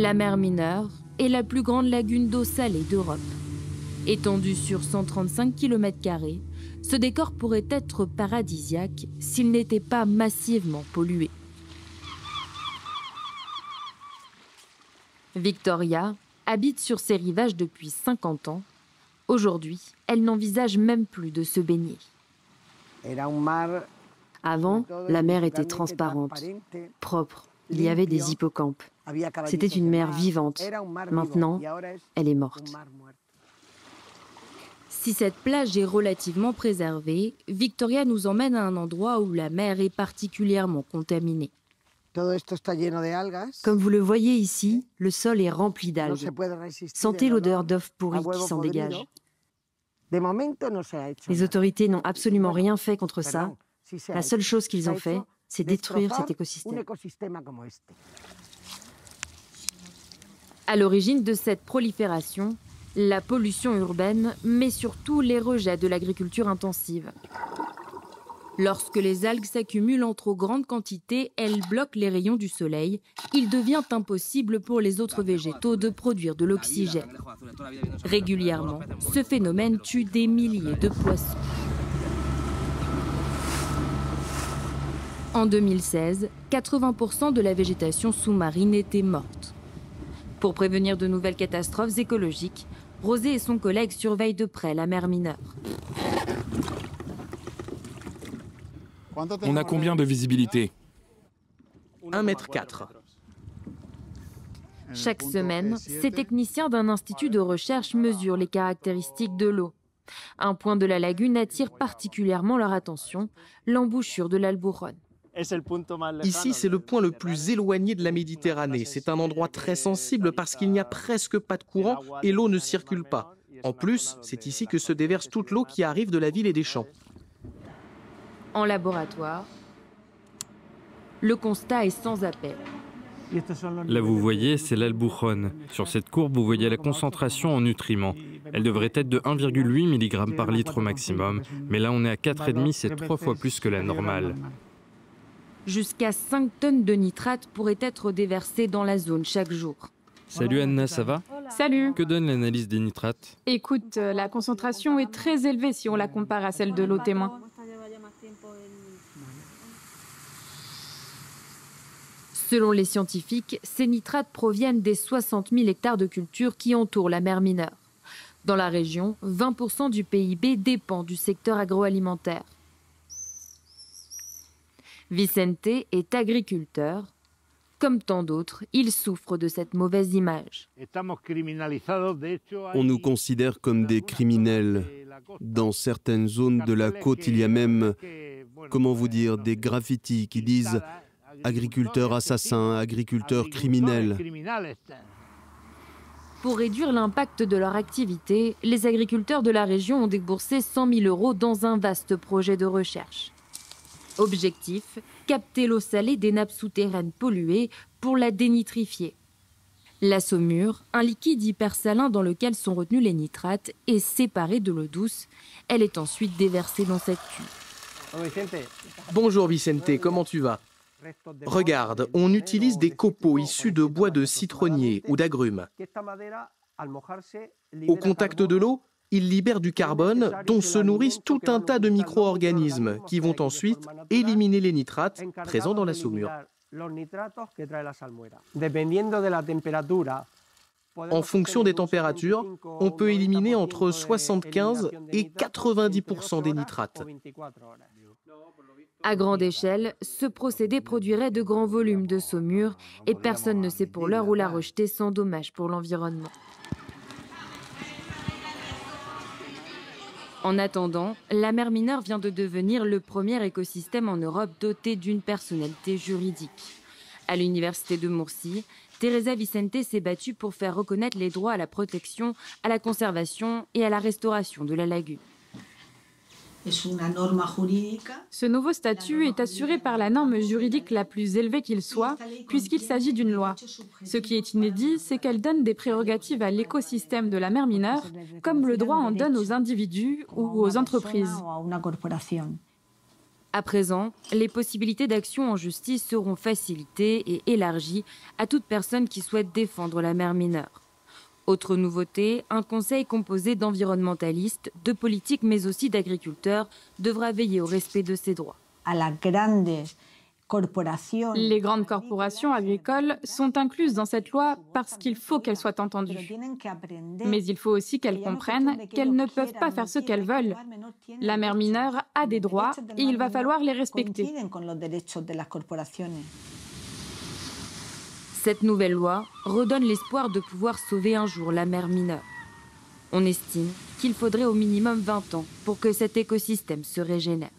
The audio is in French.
La mer Mineure est la plus grande lagune d'eau salée d'Europe. Étendue sur 135 km², ce décor pourrait être paradisiaque s'il n'était pas massivement pollué. Victoria habite sur ces rivages depuis 50 ans. Aujourd'hui, elle n'envisage même plus de se baigner. Avant, la mer était transparente, propre. Il y avait des hippocampes. C'était une mer vivante. Maintenant, elle est morte. Si cette plage est relativement préservée, Victoria nous emmène à un endroit où la mer est particulièrement contaminée. Comme vous le voyez ici, le sol est rempli d'algues. Sentez l'odeur d'œufs pourris qui s'en dégage. Les autorités n'ont absolument rien fait contre ça. La seule chose qu'ils ont fait, c'est détruire cet écosystème. À l'origine de cette prolifération, la pollution urbaine, mais surtout les rejets de l'agriculture intensive. Lorsque les algues s'accumulent en trop grande quantité, elles bloquent les rayons du soleil. Il devient impossible pour les autres végétaux de produire de l'oxygène. Régulièrement, ce phénomène tue des milliers de poissons. En 2016, 80% de la végétation sous-marine était morte. Pour prévenir de nouvelles catastrophes écologiques, Rosé et son collègue surveillent de près la mer Mineure. On a combien de visibilité? 1,4 m. Chaque semaine, ces techniciens d'un institut de recherche mesurent les caractéristiques de l'eau. Un point de la lagune attire particulièrement leur attention, l'embouchure de l'Alburon. Ici, c'est le point le plus éloigné de la Méditerranée. C'est un endroit très sensible parce qu'il n'y a presque pas de courant et l'eau ne circule pas. En plus, c'est ici que se déverse toute l'eau qui arrive de la ville et des champs. En laboratoire, le constat est sans appel. Là, vous voyez, c'est l'Alburon. Sur cette courbe, vous voyez la concentration en nutriments. Elle devrait être de 1,8 mg par litre au maximum. Mais là, on est à 4,5, c'est 3 fois plus que la normale. Jusqu'à 5 tonnes de nitrate pourraient être déversées dans la zone chaque jour. Salut Anna, ça va? Salut. Que donne l'analyse des nitrates? Écoute, la concentration est très élevée si on la compare à celle de l'eau témoin. Selon les scientifiques, ces nitrates proviennent des 60 000 hectares de cultures qui entourent la mer Mineure. Dans la région, 20% du PIB dépend du secteur agroalimentaire. Vicente est agriculteur. Comme tant d'autres, il souffre de cette mauvaise image. On nous considère comme des criminels. Dans certaines zones de la côte, il y a même, comment vous dire, des graffitis qui disent « agriculteurs assassins, agriculteurs criminels ». Pour réduire l'impact de leur activité, les agriculteurs de la région ont déboursé 100 000 € dans un vaste projet de recherche. Objectif, capter l'eau salée des nappes souterraines polluées pour la dénitrifier. La saumure, un liquide hypersalin dans lequel sont retenus les nitrates, est séparée de l'eau douce. Elle est ensuite déversée dans cette cuve. Bonjour Vicente, comment tu vas? Regarde, on utilise des copeaux issus de bois de citronnier ou d'agrumes. Au contact de l'eau, ils libèrent du carbone dont se nourrissent tout un tas de micro-organismes qui vont ensuite éliminer les nitrates présents dans la saumure. En fonction des températures, on peut éliminer entre 75 et 90% des nitrates. À grande échelle, ce procédé produirait de grands volumes de saumure et personne ne sait pour l'heure où la rejeter sans dommage pour l'environnement. En attendant, la mer Mineure vient de devenir le premier écosystème en Europe doté d'une personnalité juridique. À l'université de Murcie, Teresa Vicente s'est battue pour faire reconnaître les droits à la protection, à la conservation et à la restauration de la lagune. Ce nouveau statut est assuré par la norme juridique la plus élevée qu'il soit, puisqu'il s'agit d'une loi. Ce qui est inédit, c'est qu'elle donne des prérogatives à l'écosystème de la mer Mineure, comme le droit en donne aux individus ou aux entreprises. À présent, les possibilités d'action en justice seront facilitées et élargies à toute personne qui souhaite défendre la mer mineure. Autre nouveauté, un conseil composé d'environnementalistes, de politiques mais aussi d'agriculteurs devra veiller au respect de ces droits. Les grandes corporations agricoles sont incluses dans cette loi parce qu'il faut qu'elles soient entendues. Mais il faut aussi qu'elles comprennent qu'elles ne peuvent pas faire ce qu'elles veulent. La mer mineure a des droits et il va falloir les respecter. Cette nouvelle loi redonne l'espoir de pouvoir sauver un jour la mer mineure. On estime qu'il faudrait au minimum 20 ans pour que cet écosystème se régénère.